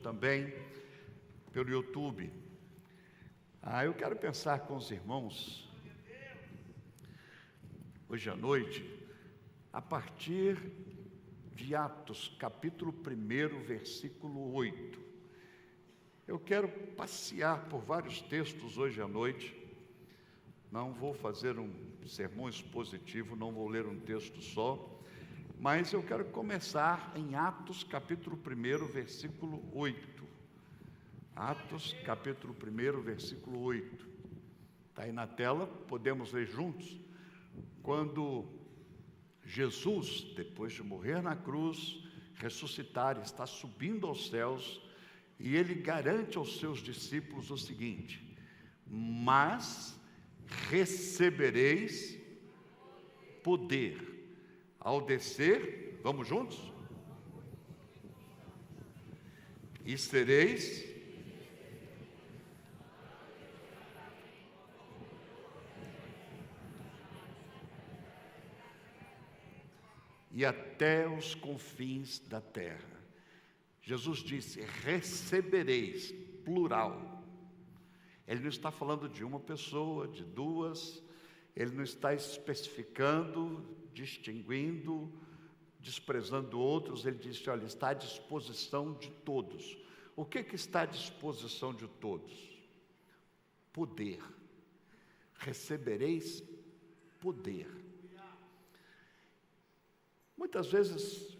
também pelo YouTube. Eu quero pensar com os irmãos hoje à noite, a partir de Atos, capítulo 1, versículo 8. Eu quero passear por vários textos hoje à noite. Não vou fazer um sermão expositivo, não vou ler um texto só, mas eu quero começar em Atos, capítulo 1, versículo 8. Atos, capítulo 1, versículo 8. Está aí na tela, podemos ler juntos. Quando Jesus, depois de morrer na cruz, ressuscitar, está subindo aos céus, e ele garante aos seus discípulos o seguinte: mas recebereis poder ao descer, vamos juntos? E sereis e até os confins da terra. Jesus disse: recebereis, plural. Ele não está falando de uma pessoa, de duas, ele não está especificando, distinguindo, desprezando outros. Ele disse: olha, está à disposição de todos. O que está à disposição de todos? Poder. Recebereis poder. Muitas vezes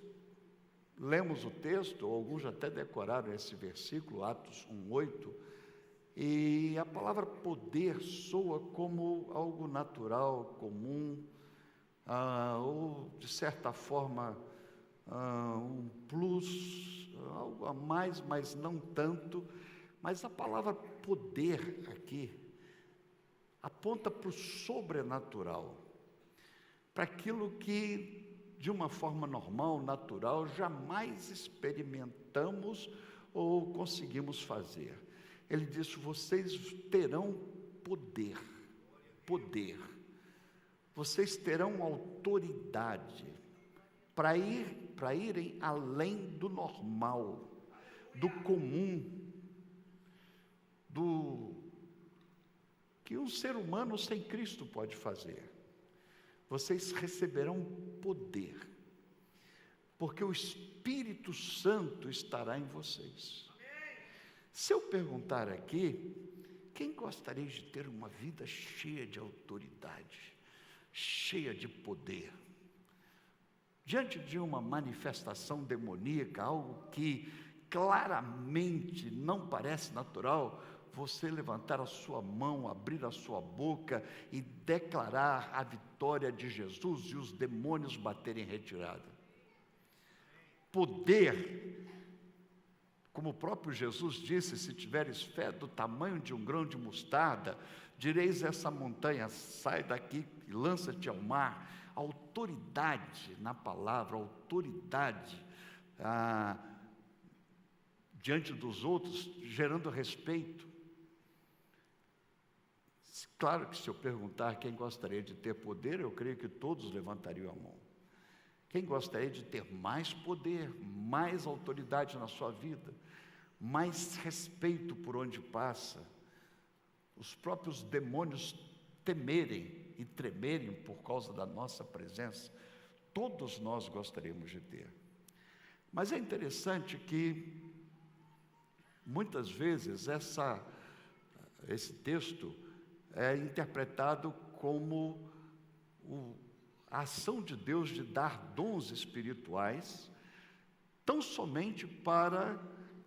lemos o texto, ou alguns até decoraram esse versículo, Atos 1:8, e a palavra poder soa como algo natural, comum, ou de certa forma um plus, algo a mais, mas não tanto. Mas a palavra poder aqui aponta para o sobrenatural, para aquilo que de uma forma normal, natural, jamais experimentamos ou conseguimos fazer. Ele disse: vocês terão poder, vocês terão autoridade para irem além do normal, do comum, do que um ser humano sem Cristo pode fazer. Vocês receberão poder, porque o Espírito Santo estará em vocês. Se eu perguntar aqui, quem gostaria de ter uma vida cheia de autoridade, cheia de poder? Diante de uma manifestação demoníaca, algo que claramente não parece natural, você levantar a sua mão, abrir a sua boca e declarar a vitória de Jesus e os demônios baterem retirada. Poder, como o próprio Jesus disse: se tiveres fé do tamanho de um grão de mostarda, direis a essa montanha: sai daqui e lança-te ao mar. Autoridade na palavra, autoridade diante dos outros, gerando respeito. Claro que se eu perguntar quem gostaria de ter poder, eu creio que todos levantariam a mão. Quem gostaria de ter mais poder, mais autoridade na sua vida, mais respeito por onde passa, os próprios demônios temerem e tremerem por causa da nossa presença? Todos nós gostaríamos de ter. Mas é interessante que muitas vezes esse texto é interpretado como a ação de Deus de dar dons espirituais, tão somente para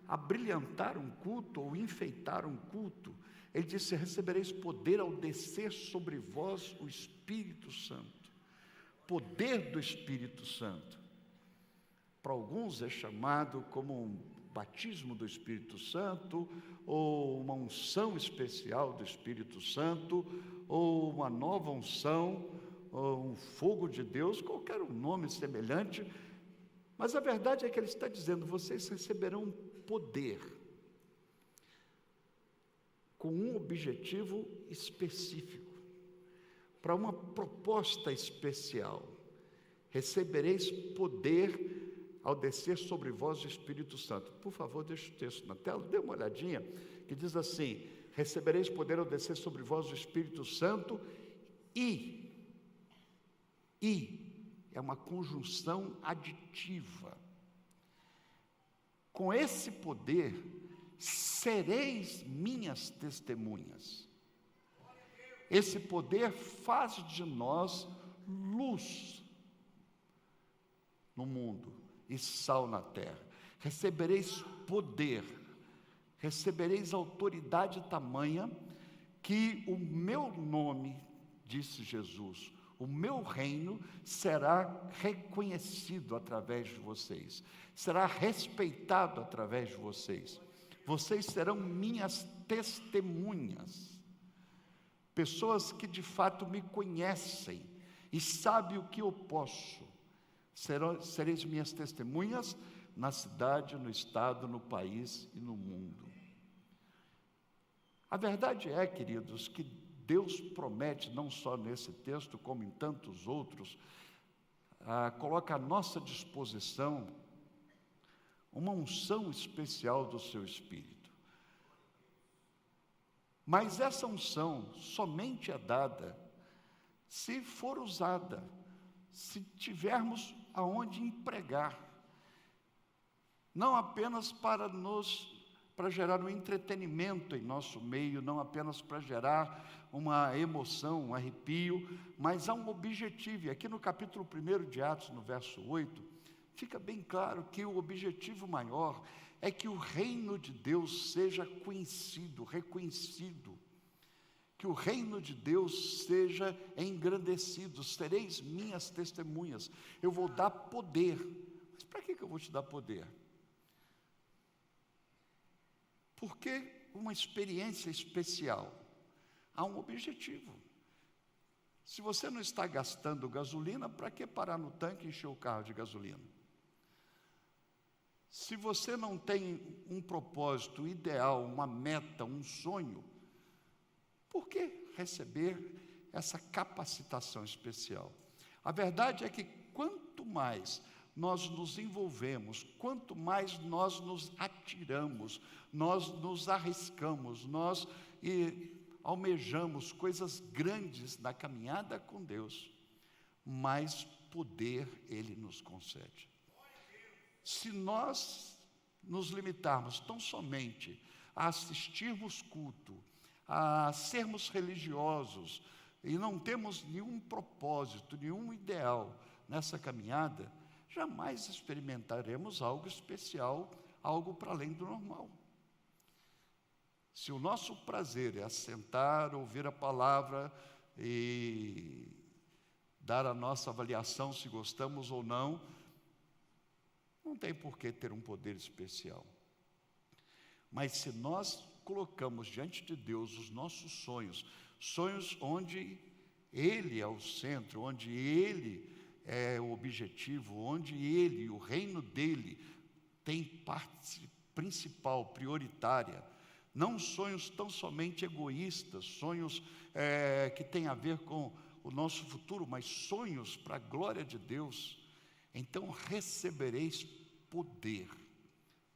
abrilhantar um culto ou enfeitar um culto. Ele disse: recebereis poder ao descer sobre vós o Espírito Santo. Poder do Espírito Santo. Para alguns é chamado como um batismo do Espírito Santo, ou uma unção especial do Espírito Santo, ou uma nova unção, ou um fogo de Deus, qualquer um nome semelhante. Mas a verdade é que ele está dizendo: vocês receberão poder, com um objetivo específico, para uma proposta especial. Recebereis poder ao descer sobre vós o Espírito Santo. Por favor, deixa o texto na tela, dê uma olhadinha, que diz assim: recebereis poder ao descer sobre vós o Espírito Santo e é uma conjunção aditiva. Com esse poder, sereis minhas testemunhas. Esse poder faz de nós luz no mundo e sal na terra. Recebereis poder, recebereis autoridade tamanha que o meu nome, disse Jesus, o meu reino será reconhecido através de vocês, será respeitado através de vocês. Vocês serão minhas testemunhas, pessoas que de fato me conhecem e sabem o que eu posso. Sereis minhas testemunhas na cidade, no estado, no país e no mundo. A verdade é, queridos, que Deus promete, não só nesse texto, como em tantos outros, coloca à nossa disposição uma unção especial do seu Espírito. Mas essa unção somente é dada se for usada, se tivermos aonde empregar, não apenas para gerar um entretenimento em nosso meio, não apenas para gerar uma emoção, um arrepio, mas há um objetivo. E aqui no capítulo 1 de Atos, no verso 8, fica bem claro que o objetivo maior é que o reino de Deus seja conhecido, reconhecido, que o reino de Deus seja engrandecido. Sereis minhas testemunhas. Eu vou dar poder. Mas para que eu vou te dar poder? Porque uma experiência especial, há um objetivo. Se você não está gastando gasolina, para que parar no tanque e encher o carro de gasolina? Se você não tem um propósito ideal, uma meta, um sonho, por que receber essa capacitação especial? A verdade é que quanto mais nós nos envolvemos, quanto mais nós nos atiramos, nós nos arriscamos, nós almejamos coisas grandes na caminhada com Deus, mais poder Ele nos concede. Se nós nos limitarmos tão somente a assistirmos culto, a sermos religiosos, e não temos nenhum propósito, nenhum ideal nessa caminhada, jamais experimentaremos algo especial, algo para além do normal. Se o nosso prazer é assentar, ouvir a palavra e dar a nossa avaliação se gostamos ou não, não tem por que ter um poder especial. Mas se nós colocamos diante de Deus os nossos sonhos, sonhos onde Ele é o centro, onde Ele é o objetivo, onde Ele, o reino dEle, tem parte principal, prioritária, não sonhos tão somente egoístas, sonhos que têm a ver com o nosso futuro, mas sonhos para a glória de Deus, então recebereis poder.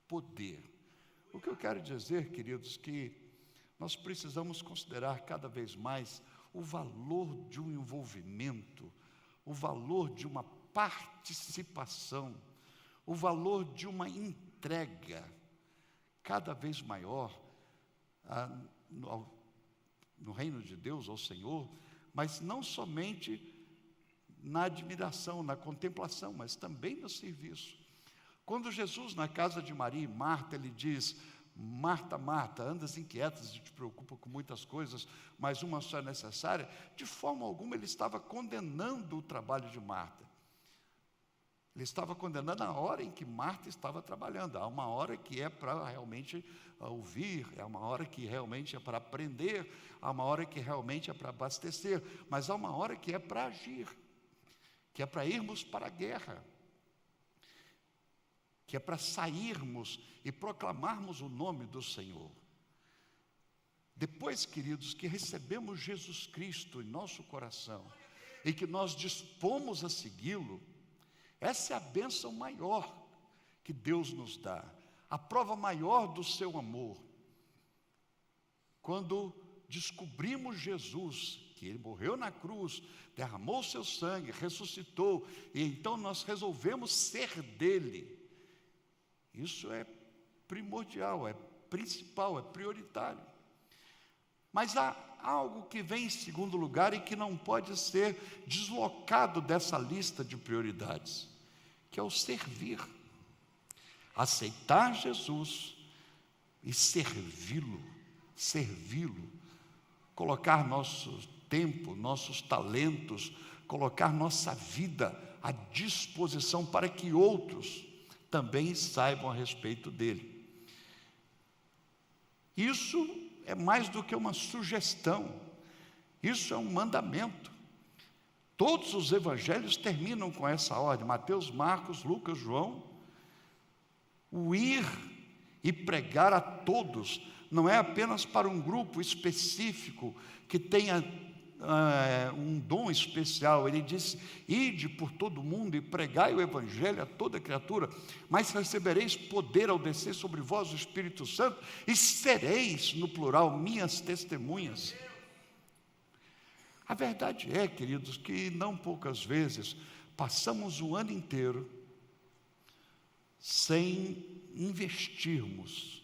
Poder. O que eu quero dizer, queridos, que nós precisamos considerar cada vez mais o valor de um envolvimento, o valor de uma participação, o valor de uma entrega cada vez maior no reino de Deus, ao Senhor, mas não somente na admiração, na contemplação, mas também no serviço. Quando Jesus, na casa de Maria e Marta, ele diz: Marta, Marta, andas inquietas e te preocupa com muitas coisas, mas uma só é necessária. De forma alguma ele estava condenando o trabalho de Marta. Ele estava condenando a hora em que Marta estava trabalhando. Há uma hora que é para realmente ouvir, há uma hora que realmente é para aprender, há uma hora que realmente é para abastecer, mas há uma hora que é para agir, que é para irmos para a guerra, que é para sairmos e proclamarmos o nome do Senhor. Depois, queridos, que recebemos Jesus Cristo em nosso coração e que nós dispomos a segui-lo, essa é a bênção maior que Deus nos dá, a prova maior do seu amor, quando descobrimos Jesus, que Ele morreu na cruz, derramou o seu sangue, ressuscitou, e então nós resolvemos ser dele. Isso é primordial, é principal, é prioritário. Mas há algo que vem em segundo lugar e que não pode ser deslocado dessa lista de prioridades, que é o servir. Aceitar Jesus e servi-lo, colocar nosso tempo, nossos talentos, colocar nossa vida à disposição para que outros também saibam a respeito dele. Isso é mais do que uma sugestão, isso é um mandamento. Todos os evangelhos terminam com essa ordem: Mateus, Marcos, Lucas, João. O ir e pregar a todos não é apenas para um grupo específico que tenha um dom especial. Ele disse: ide por todo mundo e pregai o evangelho a toda criatura, mas recebereis poder ao descer sobre vós o Espírito Santo, e sereis, no plural, minhas testemunhas. A verdade é, queridos, que não poucas vezes passamos o ano inteiro sem investirmos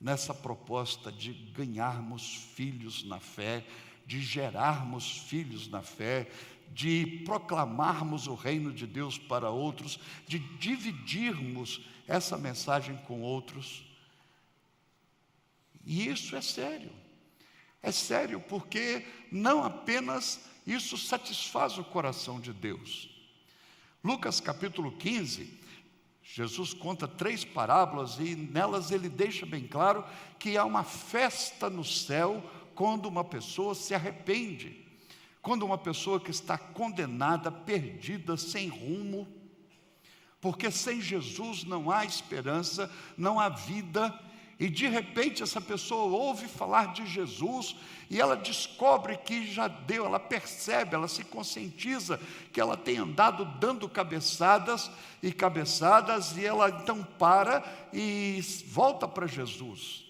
nessa proposta de ganharmos filhos na fé, de gerarmos filhos na fé, de proclamarmos o reino de Deus para outros, de dividirmos essa mensagem com outros. E isso é sério. É sério porque não apenas isso satisfaz o coração de Deus. Lucas capítulo 15, Jesus conta 3 parábolas e nelas ele deixa bem claro que há uma festa no céu quando uma pessoa se arrepende, quando uma pessoa que está condenada, perdida, sem rumo, porque sem Jesus não há esperança, não há vida. E de repente essa pessoa ouve falar de Jesus e ela descobre que já deu, ela percebe, ela se conscientiza que ela tem andado dando cabeçadas, e ela então para e volta para Jesus.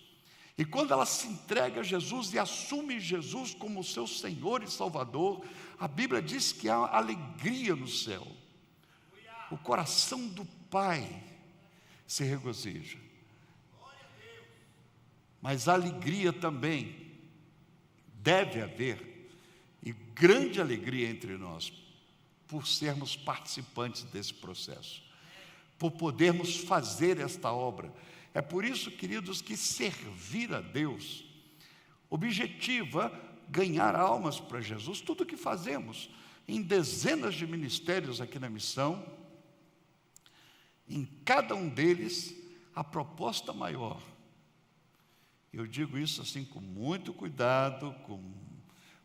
E quando ela se entrega a Jesus e assume Jesus como seu Senhor e Salvador, a Bíblia diz que há alegria no céu. O coração do Pai se regozija. Mas alegria também deve haver, e grande alegria entre nós, por sermos participantes desse processo, por podermos fazer esta obra. É por isso, queridos, que servir a Deus objetiva ganhar almas para Jesus. Tudo o que fazemos em dezenas de ministérios aqui na missão, em cada um deles, a proposta maior. Eu digo isso assim com muito cuidado,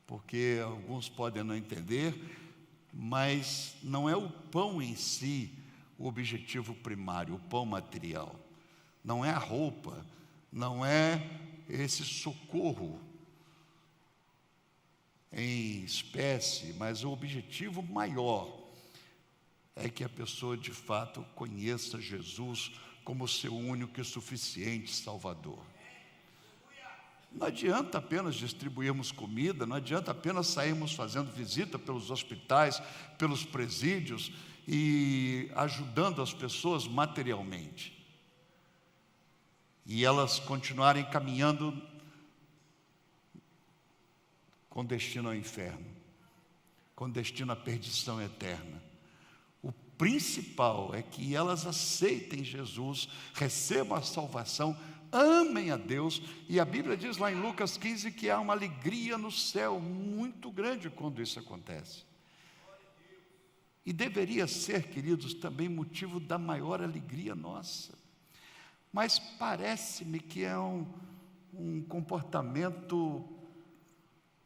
porque alguns podem não entender, mas não é o pão em si o objetivo primário, o pão material. Não é a roupa, não é esse socorro em espécie, mas o objetivo maior é que a pessoa de fato conheça Jesus como seu único e suficiente Salvador. Não adianta apenas distribuirmos comida, não adianta apenas sairmos fazendo visita pelos hospitais, pelos presídios e ajudando as pessoas materialmente. E elas continuarem caminhando com destino ao inferno, com destino à perdição eterna. O principal é que elas aceitem Jesus, recebam a salvação, amem a Deus, e a Bíblia diz lá em Lucas 15 que há uma alegria no céu muito grande quando isso acontece. E deveria ser, queridos, também motivo da maior alegria nossa. Mas parece-me que é um comportamento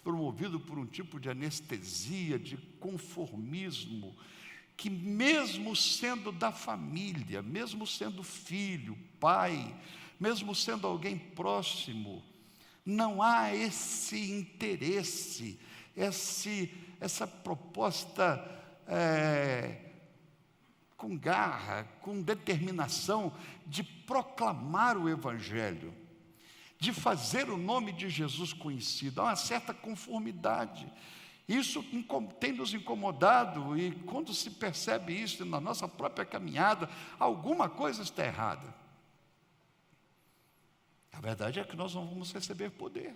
promovido por um tipo de anestesia, de conformismo, que mesmo sendo da família, mesmo sendo filho, pai, mesmo sendo alguém próximo, não há esse interesse, essa proposta com garra, com determinação de proclamar o Evangelho, de fazer o nome de Jesus conhecido. Há uma certa conformidade. Isso tem nos incomodado, e quando se percebe isso na nossa própria caminhada, alguma coisa está errada. A verdade é que nós não vamos receber poder,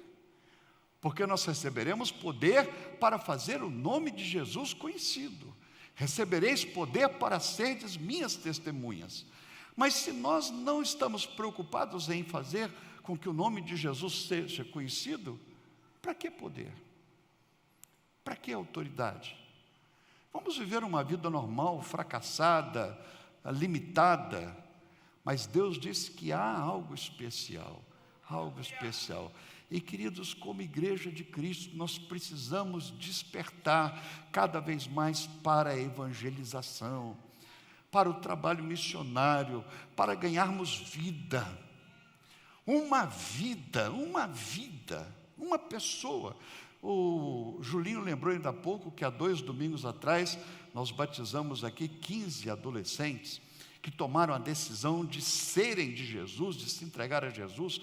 porque nós receberemos poder para fazer o nome de Jesus conhecido. Recebereis poder para serdes minhas testemunhas. Mas se nós não estamos preocupados em fazer com que o nome de Jesus seja conhecido, para que poder? Para que autoridade? Vamos viver uma vida normal, fracassada, limitada, mas Deus disse que há algo especial, algo especial. E queridos, como igreja de Cristo, nós precisamos despertar cada vez mais para a evangelização, para o trabalho missionário, para ganharmos vida. Uma pessoa. O Julinho lembrou ainda há pouco que há 2 domingos atrás nós batizamos aqui 15 adolescentes que tomaram a decisão de serem de Jesus, de se entregar a Jesus.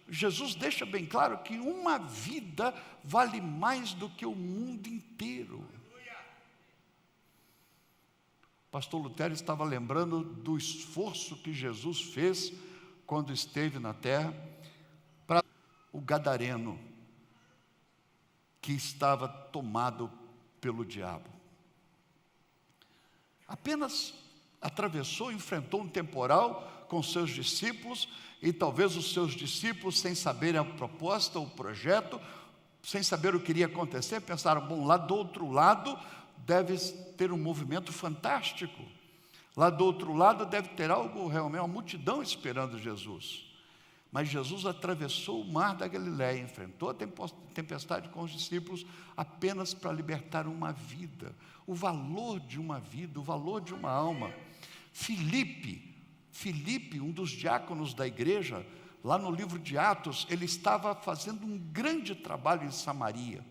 Jesus deixa bem claro que uma vida vale mais do que o mundo inteiro. O pastor Lutero estava lembrando do esforço que Jesus fez quando esteve na terra para o gadareno que estava tomado pelo diabo. Apenas atravessou, enfrentou um temporal com seus discípulos, e talvez os seus discípulos, sem saberem a proposta, o projeto, sem saber o que iria acontecer, pensaram, bom, lá do outro lado deve ter um movimento fantástico, lá do outro lado deve ter algo realmente, uma multidão esperando Jesus. Mas Jesus atravessou o mar da Galileia, enfrentou a tempestade com os discípulos apenas para libertar uma vida, o valor de uma vida, o valor de uma alma. Filipe, um dos diáconos da igreja, lá no livro de Atos, ele estava fazendo um grande trabalho em Samaria.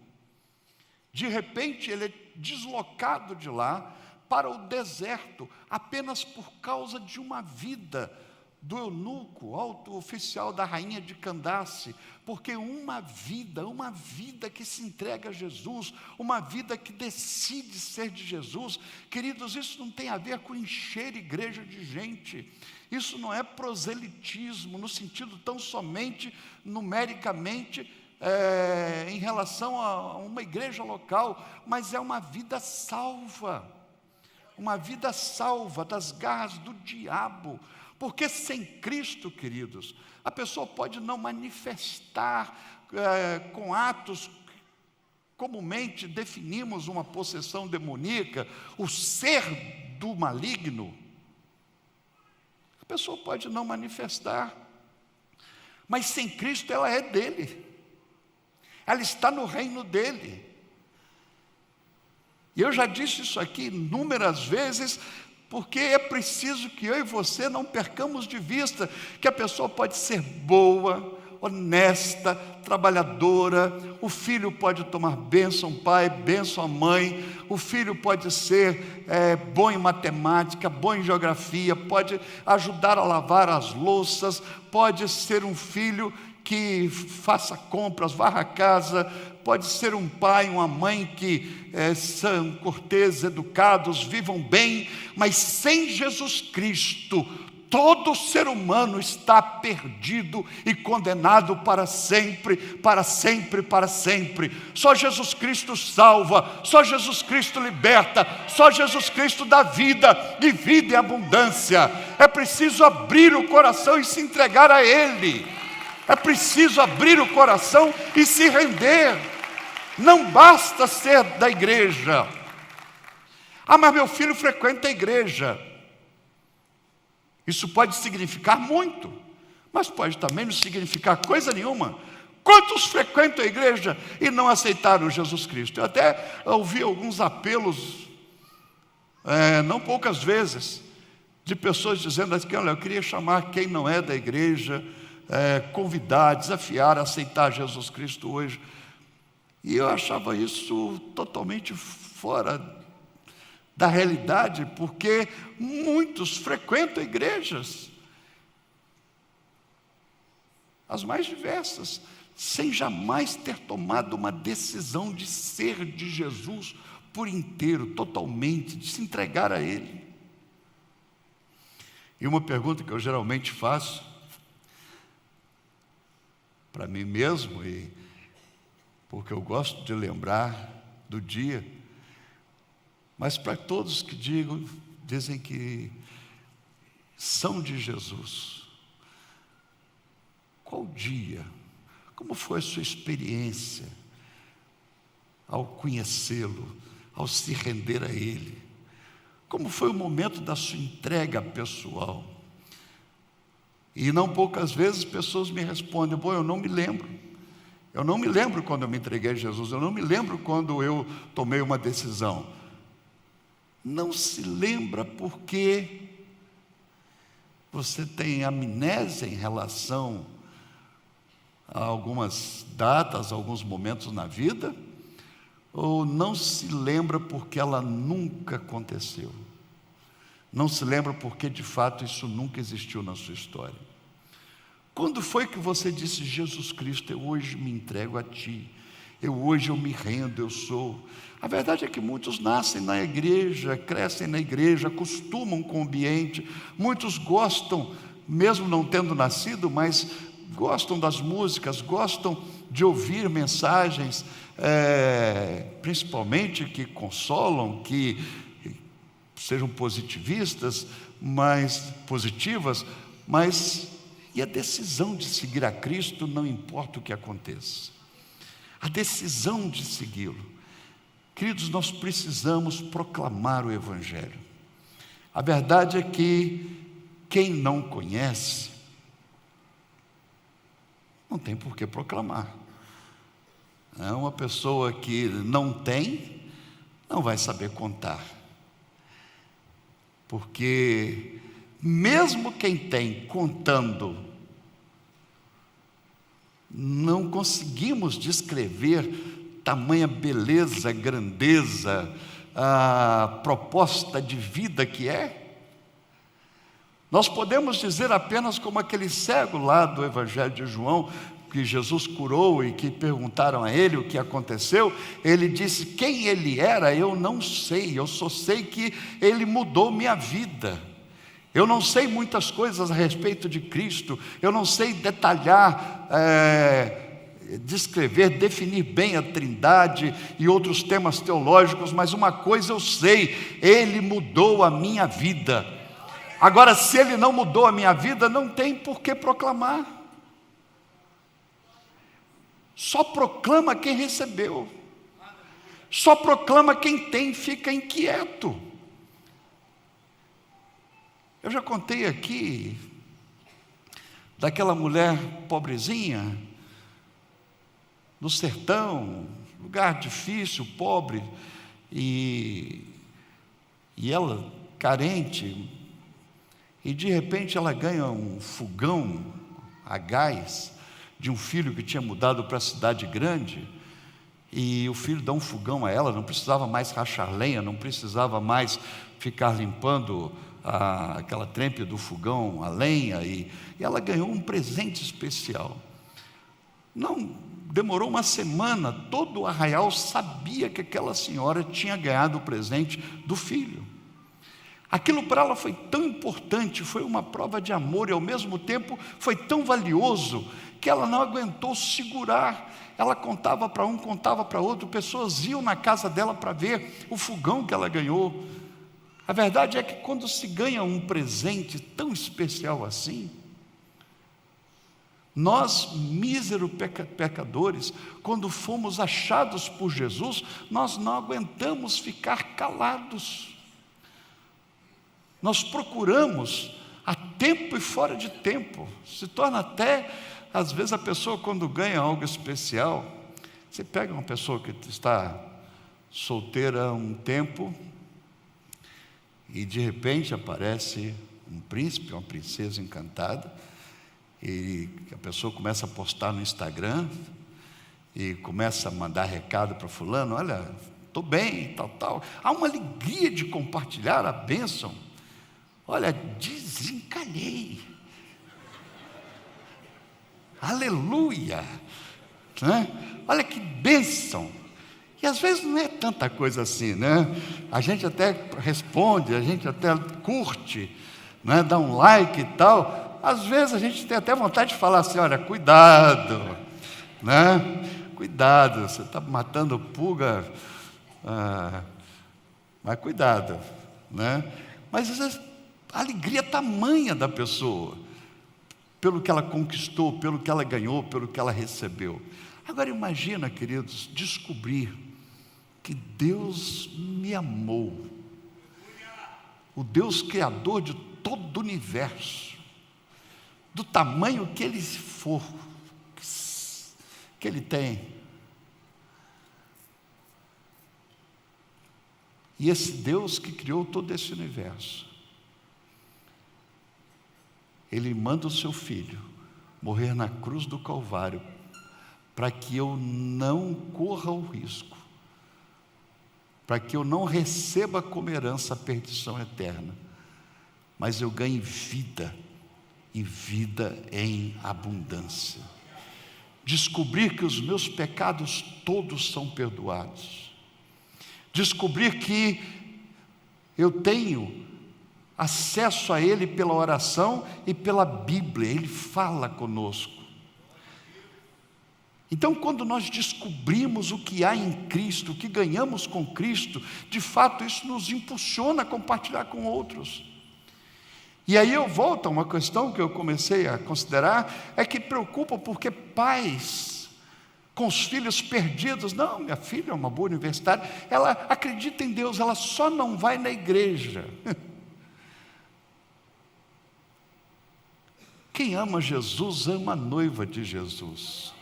De repente, ele é deslocado de lá para o deserto, apenas por causa de uma vida do eunuco, alto oficial da rainha de Candace, porque uma vida que se entrega a Jesus, uma vida que decide ser de Jesus. Queridos, isso não tem a ver com encher igreja de gente, isso não é proselitismo, no sentido tão somente, numericamente, em relação a uma igreja local, mas é uma vida salva das garras do diabo. Porque sem Cristo, queridos, a pessoa pode não manifestar com atos, comumente definimos uma possessão demoníaca, o ser do maligno. A pessoa pode não manifestar, mas sem Cristo ela é dele, ela está no reino dele. E eu já disse isso aqui inúmeras vezes, porque é preciso que eu e você não percamos de vista que a pessoa pode ser boa, honesta, trabalhadora, o filho pode tomar bênção ao pai, bênção à mãe, o filho pode ser bom em matemática, bom em geografia, pode ajudar a lavar as louças, pode ser um filho que faça compras, varra a casa, pode ser um pai, uma mãe que são corteses, educados, vivam bem, mas sem Jesus Cristo, todo ser humano está perdido e condenado para sempre, para sempre, para sempre. Só Jesus Cristo salva, só Jesus Cristo liberta, só Jesus Cristo dá vida, e vida em abundância. É preciso abrir o coração e se entregar a Ele. É preciso abrir o coração e se render. Não basta ser da igreja. Ah, mas meu filho frequenta a igreja. Isso pode significar muito, mas pode também não significar coisa nenhuma. Quantos frequentam a igreja e não aceitaram Jesus Cristo? Eu até ouvi alguns apelos, não poucas vezes, de pessoas dizendo assim, olha, eu queria chamar quem não é da igreja, convidar, desafiar a aceitar Jesus Cristo hoje. E eu achava isso totalmente fora da realidade, porque muitos frequentam igrejas, as mais diversas, sem jamais ter tomado uma decisão de ser de Jesus por inteiro, totalmente, de se entregar a Ele. E uma pergunta que eu geralmente faço para mim mesmo, e porque eu gosto de lembrar do dia, mas para todos que dizem que são de Jesus, qual dia, como foi a sua experiência ao conhecê-lo, ao se render a Ele? Como foi o momento da sua entrega pessoal? E não poucas vezes pessoas me respondem: bom, eu não me lembro. Eu não me lembro quando eu me entreguei a Jesus, eu não me lembro quando eu tomei uma decisão. Não se lembra porque você tem amnésia em relação a algumas datas, alguns momentos na vida, ou não se lembra porque ela nunca aconteceu? Não se lembra porque de fato isso nunca existiu na sua história? Quando foi que você disse: Jesus Cristo, eu hoje me entrego a Ti, hoje eu me rendo, eu sou? A verdade é que muitos nascem na igreja, crescem na igreja, acostumam com o ambiente, muitos gostam, mesmo não tendo nascido, mas gostam das músicas, gostam de ouvir mensagens, principalmente que consolam, que sejam positivistas, mais positivas, mas e a decisão de seguir a Cristo, não importa o que aconteça, a decisão de segui-lo. Queridos, nós precisamos proclamar o Evangelho. A verdade é que quem não conhece não tem por que proclamar. Uma pessoa que não tem, não vai saber contar. Porque mesmo quem tem contando, não conseguimos descrever tamanha beleza, grandeza, a proposta de vida que é. Nós podemos dizer apenas como aquele cego lá do Evangelho de João, que Jesus curou e que perguntaram a ele o que aconteceu. Ele disse: quem ele era eu não sei, eu só sei que ele mudou minha vida. Eu não sei muitas coisas a respeito de Cristo, eu não sei detalhar, descrever, definir bem a Trindade e outros temas teológicos, mas uma coisa eu sei: Ele mudou a minha vida. Agora, se Ele não mudou a minha vida, não tem por que proclamar. Só proclama quem recebeu, só proclama quem tem, fica inquieto. Eu já contei aqui daquela mulher pobrezinha, no sertão, lugar difícil, pobre, e ela carente, e de repente ela ganha um fogão a gás de um filho que tinha mudado para a cidade grande, e o filho dá um fogão a ela, não precisava mais rachar lenha, não precisava mais ficar limpando aquela trempe do fogão, a lenha, e ela ganhou um presente especial. Não demorou uma semana, todo o arraial sabia que aquela senhora tinha ganhado o presente do filho. Aquilo para ela foi tão importante, foi uma prova de amor, e ao mesmo tempo foi tão valioso, que ela não aguentou segurar. Ela contava para um, contava para outro, pessoas iam na casa dela para ver o fogão que ela ganhou. A verdade é que quando se ganha um presente tão especial assim, nós, míseros pecadores, quando fomos achados por Jesus, nós não aguentamos ficar calados. Nós procuramos a tempo e fora de tempo. Se torna até, às vezes a pessoa quando ganha algo especial, você pega uma pessoa que está solteira há um tempo, e de repente aparece um príncipe, uma princesa encantada, e a pessoa começa a postar no Instagram, e começa a mandar recado para fulano: olha, estou bem, tal. Há uma alegria de compartilhar a bênção. Olha, desencalhei. Aleluia! Né? Olha que bênção! E às vezes não é tanta coisa assim, né? A gente até responde, a gente até curte, né? Dá um like e tal. Às vezes a gente tem até vontade de falar assim, olha, cuidado, né? Cuidado, você está matando pulga, mas cuidado, né? Mas às vezes a alegria tamanha da pessoa, pelo que ela conquistou, pelo que ela ganhou, pelo que ela recebeu. Agora imagina, queridos, descobrir que Deus me amou, o Deus criador de todo o universo, do tamanho que Ele for, que Ele tem. E esse Deus que criou todo esse universo, Ele manda o seu Filho morrer na cruz do Calvário, para que eu não corra o risco, para que eu não receba como herança a perdição eterna, mas eu ganhe vida, e vida em abundância. Descobrir que os meus pecados todos são perdoados. Descobrir que eu tenho acesso a Ele pela oração e pela Bíblia, Ele fala conosco. Então, quando nós descobrimos o que há em Cristo, o que ganhamos com Cristo, de fato isso nos impulsiona a compartilhar com outros. E aí eu volto a uma questão que eu comecei a considerar, é que preocupa porque pais com os filhos perdidos, não, minha filha é uma boa universitária, ela acredita em Deus, ela só não vai na igreja. Quem ama Jesus, ama a noiva de Jesus.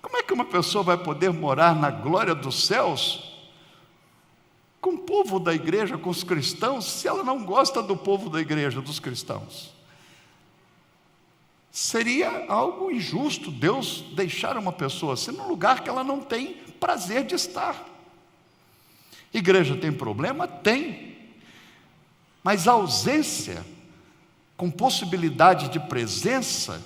Como é que uma pessoa vai poder morar na glória dos céus com o povo da igreja, com os cristãos, se ela não gosta do povo da igreja, dos cristãos? Seria algo injusto Deus deixar uma pessoa assim num lugar que ela não tem prazer de estar. Igreja tem problema? Tem. Mas a ausência com possibilidade de presença,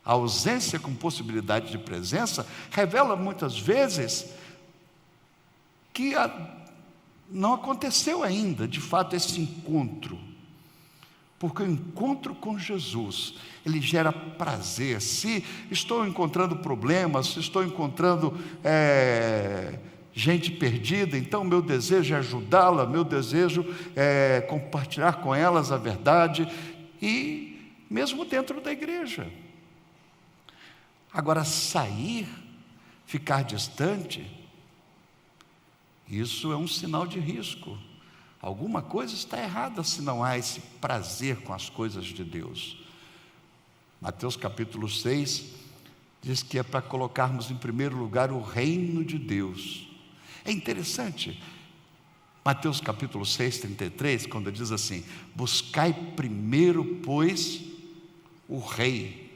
a ausência com possibilidade de presença, revela muitas vezes que não aconteceu ainda, de fato, esse encontro. Porque o encontro com Jesus, ele gera prazer. Se estou encontrando problemas, se estou encontrando gente perdida, então meu desejo é ajudá-la, meu desejo é compartilhar com elas a verdade, e mesmo dentro da igreja. Agora, sair, ficar distante, isso é um sinal de risco. Alguma coisa está errada se não há esse prazer com as coisas de Deus. Mateus capítulo 6 diz que é para colocarmos em primeiro lugar o reino de Deus. É interessante, Mateus capítulo 6, 33, quando diz assim: buscai primeiro, pois, o rei.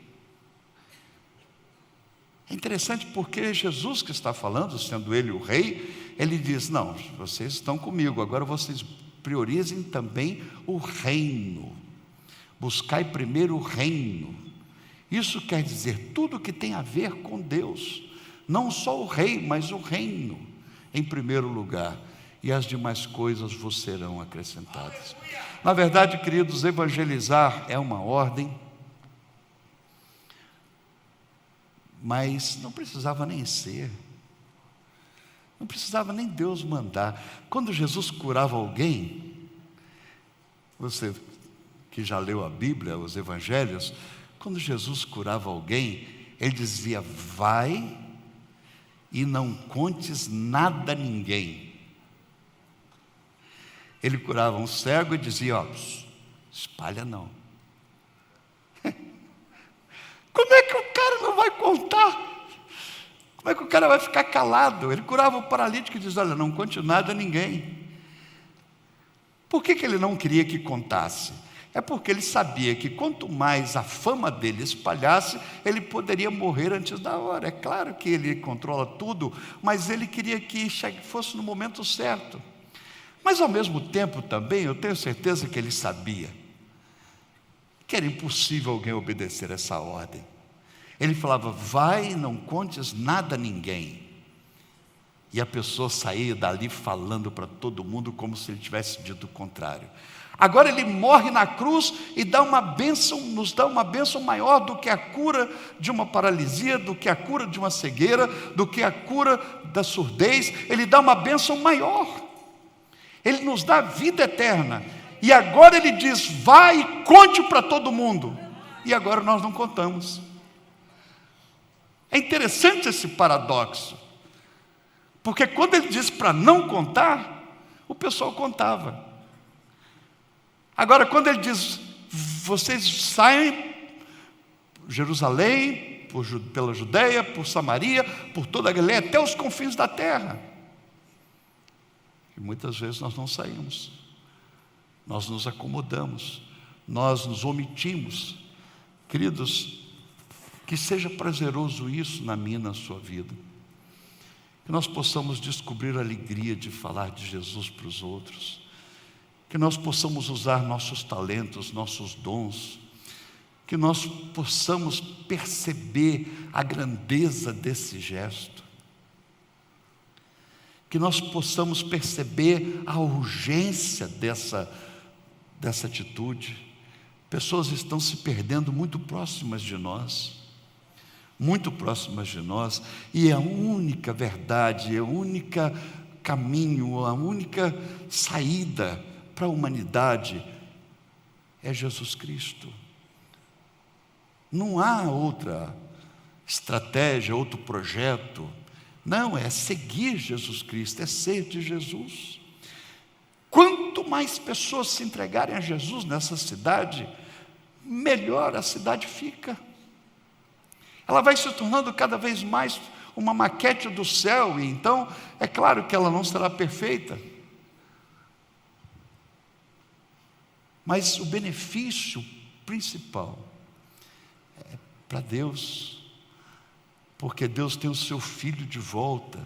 É interessante porque Jesus que está falando, sendo Ele o rei, Ele diz, não, vocês estão comigo, agora vocês priorizem também o reino. Buscai primeiro o reino. Isso quer dizer tudo que tem a ver com Deus, não só o rei, mas o reino em primeiro lugar, e as demais coisas vos serão acrescentadas. Na verdade, queridos, evangelizar é uma ordem, mas não precisava nem ser, não precisava nem Deus mandar. Quando Jesus curava alguém, você que já leu a Bíblia, os evangelhos, quando Jesus curava alguém, Ele dizia, vai e não contes nada a ninguém. Ele curava um cego e dizia, ó, espalha não. Como é que o cara não vai contar? Como é que o cara vai ficar calado? Ele curava o paralítico e dizia, olha, não conte nada a ninguém. Por que ele não queria que contasse? É porque ele sabia que quanto mais a fama dele espalhasse, ele poderia morrer antes da hora. É claro que ele controla tudo, mas ele queria que fosse no momento certo. Mas ao mesmo tempo também, eu tenho certeza que ele sabia que era impossível alguém obedecer essa ordem. Ele falava: vai e não contes nada a ninguém. E a pessoa saía dali falando para todo mundo como se ele tivesse dito o contrário. Agora ele morre na cruz e dá uma bênção, nos dá uma bênção maior do que a cura de uma paralisia, do que a cura de uma cegueira, do que a cura da surdez. Ele dá uma bênção maior. Ele nos dá vida eterna. E agora ele diz: vai e conte para todo mundo. E agora nós não contamos. É interessante esse paradoxo. Porque quando ele diz para não contar, o pessoal contava. Agora, quando ele diz: vocês saem por Jerusalém, pela Judeia, por Samaria, por toda a Galileia, até os confins da terra. E muitas vezes nós não saímos, nós nos acomodamos, nós nos omitimos. Queridos, que seja prazeroso isso na minha e na sua vida. Que nós possamos descobrir a alegria de falar de Jesus para os outros. Que nós possamos usar nossos talentos, nossos dons. Que nós possamos perceber a grandeza desse gesto. Que nós possamos perceber a urgência dessa atitude. Pessoas estão se perdendo muito próximas de nós. Muito próximas de nós. E a única verdade, o único caminho, a única saída para a humanidade é Jesus Cristo. Não há outra estratégia, outro projeto. Não, é seguir Jesus Cristo, é ser de Jesus. Quanto mais pessoas se entregarem a Jesus nessa cidade, melhor a cidade fica. Ela vai se tornando cada vez mais uma maquete do céu, e então é claro que ela não será perfeita. Mas o benefício principal é para Deus, porque Deus tem o seu Filho de volta,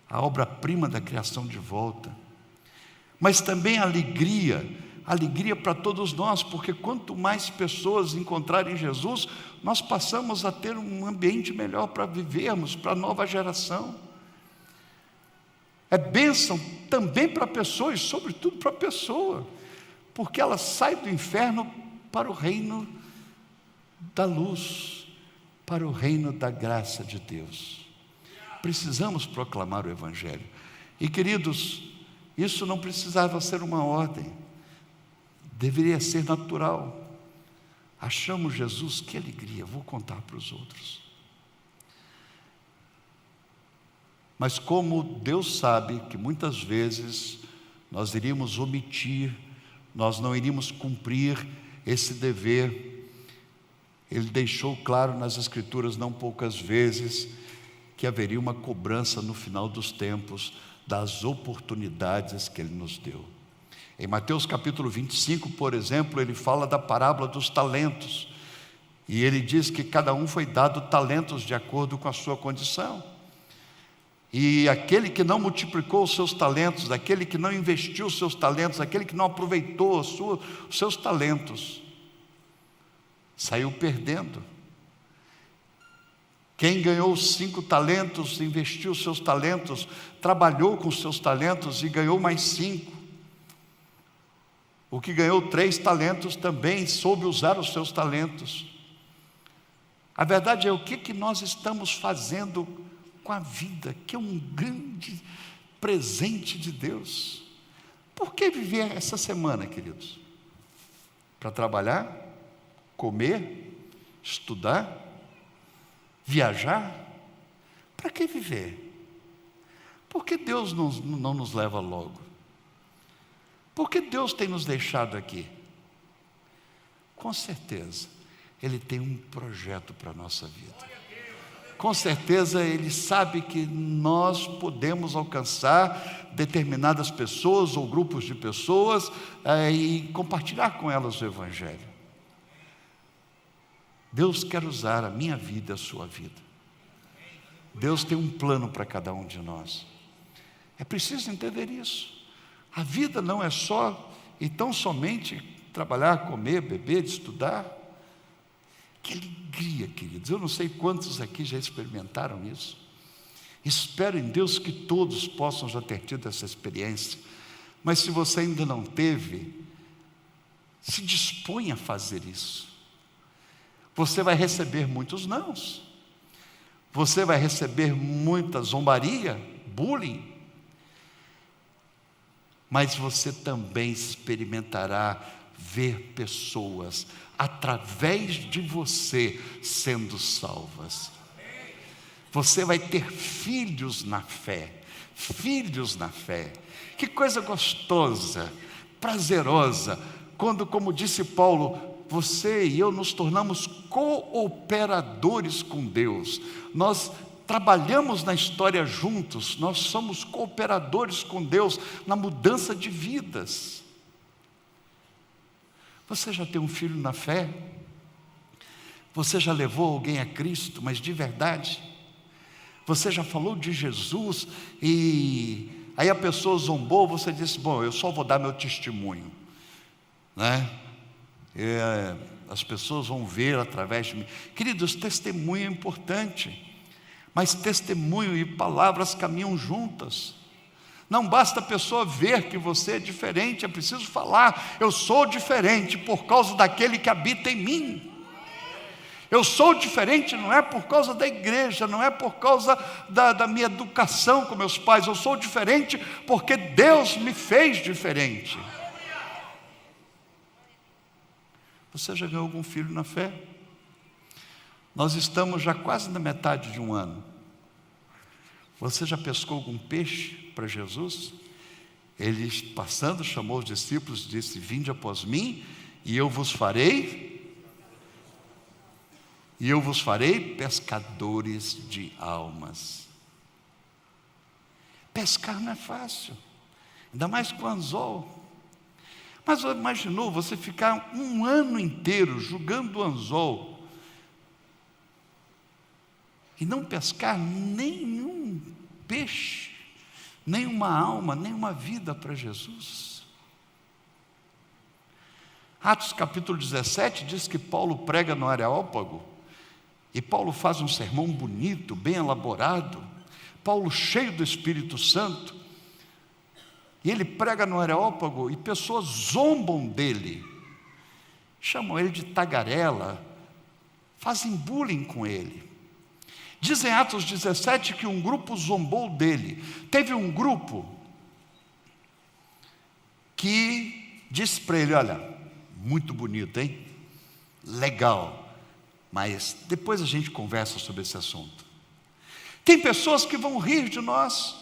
a obra-prima da criação de volta. Mas também alegria para todos nós, porque quanto mais pessoas encontrarem Jesus, nós passamos a ter um ambiente melhor para vivermos, para a nova geração. É bênção também para a pessoa, e sobretudo para a pessoa, porque ela sai do inferno para o reino da luz, para o reino da graça de Deus. Precisamos proclamar o Evangelho. E queridos, isso não precisava ser uma ordem, deveria ser natural. Achamos Jesus, que alegria, vou contar para os outros. Mas como Deus sabe que muitas vezes nós iríamos omitir, nós não iríamos cumprir esse dever, Ele deixou claro nas Escrituras, não poucas vezes, que haveria uma cobrança no final dos tempos das oportunidades que Ele nos deu. Em Mateus capítulo 25, por exemplo, ele fala da parábola dos talentos, e ele diz que cada um foi dado talentos de acordo com a sua condição. E aquele que não multiplicou os seus talentos, aquele que não investiu os seus talentos, aquele que não aproveitou os seus talentos, saiu perdendo. Quem ganhou 5 talentos, investiu os seus talentos, trabalhou com os seus talentos e ganhou mais 5. O que ganhou 3 talentos também soube usar os seus talentos. A verdade é o que nós estamos fazendo com a vida, que é um grande presente de Deus. Por que viver essa semana, queridos? Para trabalhar, comer, estudar, viajar? Para que viver? Por que Deus não nos leva logo? Por que Deus tem nos deixado aqui? Com certeza, Ele tem um projeto para a nossa vida. com certeza ele sabe que nós podemos alcançar determinadas pessoas ou grupos de pessoas e compartilhar com elas o Evangelho. Deus quer usar a minha vida e a sua vida. Deus tem um plano para cada um de nós. É preciso entender isso. A vida não é só e tão somente trabalhar, comer, beber, estudar. Que alegria, queridos. Eu não sei quantos aqui já experimentaram isso. Espero em Deus que todos possam já ter tido essa experiência. Mas se você ainda não teve, se dispõe a fazer isso. Você vai receber muitos nãos. Você vai receber muita zombaria, bullying. Mas você também experimentará ver pessoas através de você sendo salvas. Você vai ter filhos na fé. Filhos na fé. Que coisa gostosa, prazerosa, quando, como disse Paulo, você e eu nos tornamos cooperadores com Deus. Nós trabalhamos na história juntos, nós somos cooperadores com Deus na mudança de vidas. Você já tem um filho na fé? Você já levou alguém a Cristo, mas de verdade? Você já falou de Jesus e aí a pessoa zombou, você disse, bom, eu só vou dar meu testemunho, né? As pessoas vão ver através de mim. Queridos, testemunho é importante, mas testemunho e palavras caminham juntas. Não basta a pessoa ver que você é diferente, é preciso falar, eu sou diferente por causa daquele que habita em mim. Eu sou diferente não é por causa da igreja, não é por causa da minha educação com meus pais, eu sou diferente porque Deus me fez diferente. Você já ganhou algum filho na fé? Nós estamos já quase na metade de um ano. Você já pescou algum peixe para Jesus? Ele, passando, chamou os discípulos e disse, vinde após mim, e eu vos farei pescadores de almas. Pescar não é fácil, ainda mais com anzol. Mas imaginou você ficar um ano inteiro jogando anzol e não pescar nenhum peixe, nenhuma alma, nenhuma vida para Jesus? Atos capítulo 17 diz que Paulo prega no Areópago, e Paulo faz um sermão bonito, bem elaborado, Paulo cheio do Espírito Santo, e ele prega no Areópago, e pessoas zombam dele, chamam ele de tagarela, fazem bullying com ele. Diz em Atos 17 que um grupo zombou dele. Teve um grupo que disse para ele, olha, muito bonito, hein? Legal, mas depois a gente conversa sobre esse assunto. Tem pessoas que vão rir de nós,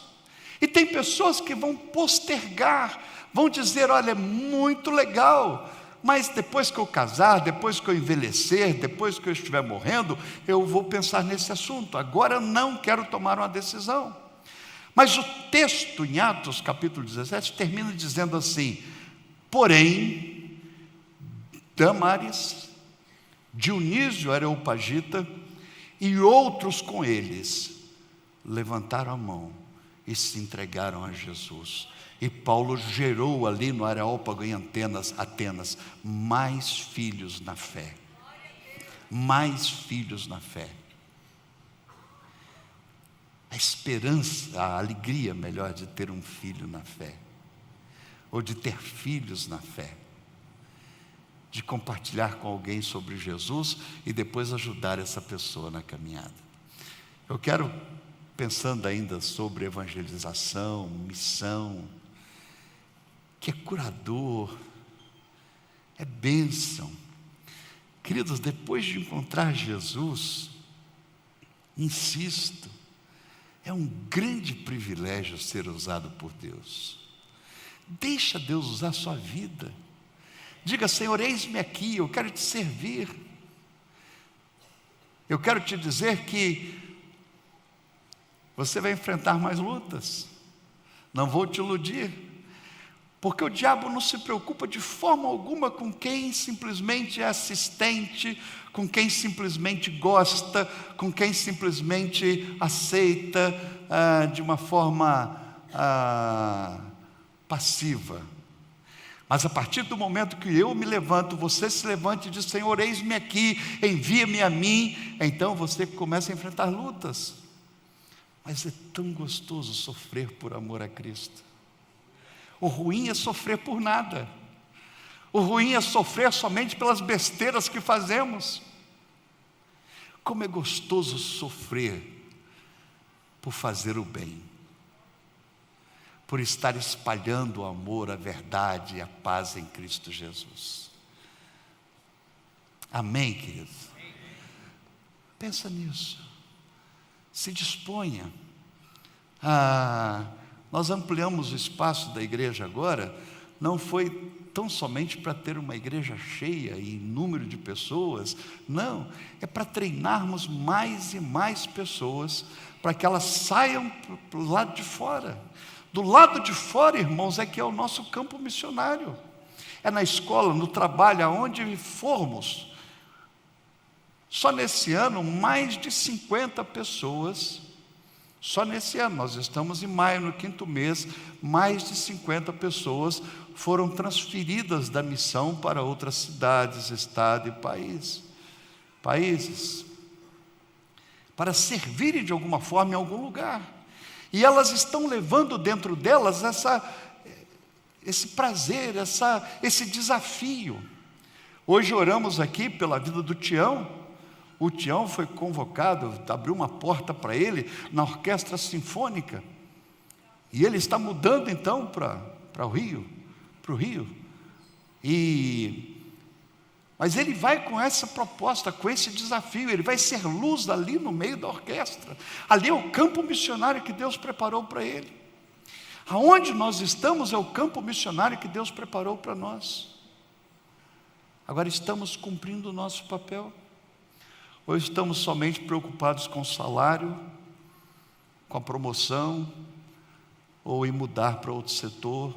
e tem pessoas que vão postergar, vão dizer, olha, é muito legal, mas depois que eu casar, depois que eu envelhecer, depois que eu estiver morrendo, eu vou pensar nesse assunto, agora eu não quero tomar uma decisão. Mas o texto em Atos capítulo 17 termina dizendo assim, porém, Dâmaris, Dionísio Areopagita e outros com eles, levantaram a mão e se entregaram a Jesus. E Paulo gerou ali no Areópago em Atenas, mais filhos na fé. Mais filhos na fé. A esperança, a alegria melhor de ter um filho na fé. Ou de ter filhos na fé. De compartilhar com alguém sobre Jesus e depois ajudar essa pessoa na caminhada. Eu quero, pensando ainda sobre evangelização, missão, que é curador, é bênção. Queridos, depois de encontrar Jesus, insisto, é um grande privilégio ser usado por Deus. Deixa Deus usar a sua vida. Diga, Senhor, eis-me aqui, eu quero te servir. Eu quero te dizer que Você vai enfrentar mais lutas. Não vou te iludir, porque o diabo não se preocupa de forma alguma com quem simplesmente é assistente, com quem simplesmente gosta, com quem simplesmente aceita de uma forma passiva. Mas a partir do momento que eu me levanto, você se levante e diz: Senhor, eis-me aqui, envia-me a mim, então você começa a enfrentar lutas. Mas é tão gostoso sofrer por amor a Cristo. O ruim é sofrer por nada. O ruim é sofrer somente pelas besteiras que fazemos. Como é gostoso sofrer por fazer o bem, por estar espalhando o amor, a verdade e a paz em Cristo Jesus. Amém, queridos? Pensa nisso. Se disponha. Nós ampliamos o espaço da igreja agora, não foi tão somente para ter uma igreja cheia e número de pessoas, não, é para treinarmos mais e mais pessoas, para que elas saiam para o lado de fora. Do lado de fora, irmãos, é que é o nosso campo missionário. É na escola, no trabalho, aonde formos. Só nesse ano, mais de 50 pessoas, só nesse ano, nós estamos em maio, no 5º mês, mais de 50 pessoas foram transferidas da missão para outras cidades, estado e países, para servirem de alguma forma em algum lugar. E elas estão levando dentro delas esse prazer, esse desafio. Hoje oramos aqui pela vida do Tião. O Tião foi convocado, abriu uma porta para ele na orquestra sinfônica. E ele está mudando então para o Rio. Mas ele vai com essa proposta, com esse desafio. Ele vai ser luz ali no meio da orquestra. Ali é o campo missionário que Deus preparou para ele. Aonde nós estamos é o campo missionário que Deus preparou para nós. Agora estamos cumprindo o nosso papel? Ou estamos somente preocupados com o salário, com a promoção, ou em mudar para outro setor?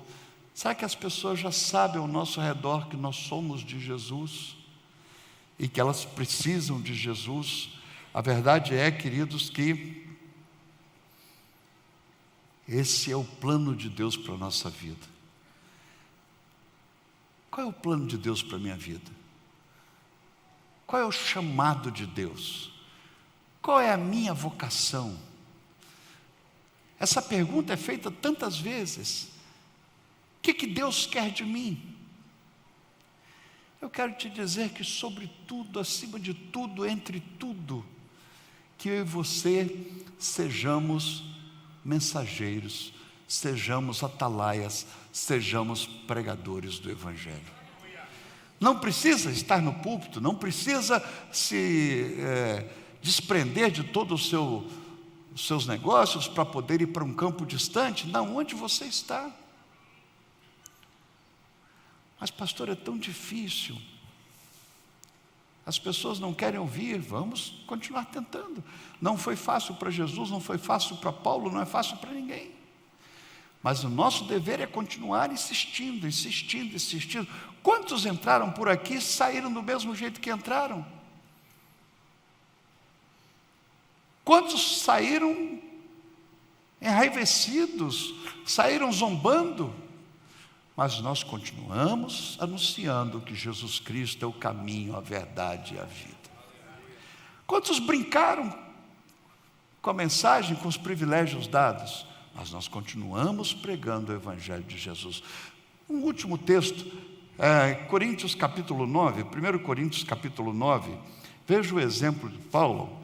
Será que as pessoas já sabem ao nosso redor que nós somos de Jesus e que elas precisam de Jesus? A verdade é, queridos, que esse é o plano de Deus para a nossa vida. Qual é o plano de Deus para a minha vida? Qual é o chamado de Deus? Qual é a minha vocação? Essa pergunta é feita tantas vezes. O que Deus quer de mim? Eu quero te dizer que sobre tudo, acima de tudo, entre tudo, que eu e você sejamos mensageiros, sejamos atalaias, sejamos pregadores do Evangelho. Não precisa estar no púlpito, não precisa se desprender de todos os seus negócios para poder ir para um campo distante. Não, onde você está? Mas pastor, é tão difícil. As pessoas não querem ouvir. Vamos continuar tentando. Não foi fácil para Jesus, não foi fácil para Paulo, não é fácil para ninguém. Mas o nosso dever é continuar insistindo. Quantos entraram por aqui e saíram do mesmo jeito que entraram? Quantos saíram enraivecidos, saíram zombando? Mas nós continuamos anunciando que Jesus Cristo é o caminho, a verdade e a vida. Quantos brincaram com a mensagem, com os privilégios dados? Mas nós continuamos pregando o Evangelho de Jesus. Um último texto, Coríntios capítulo 9, 1 Coríntios capítulo 9, veja o exemplo de Paulo,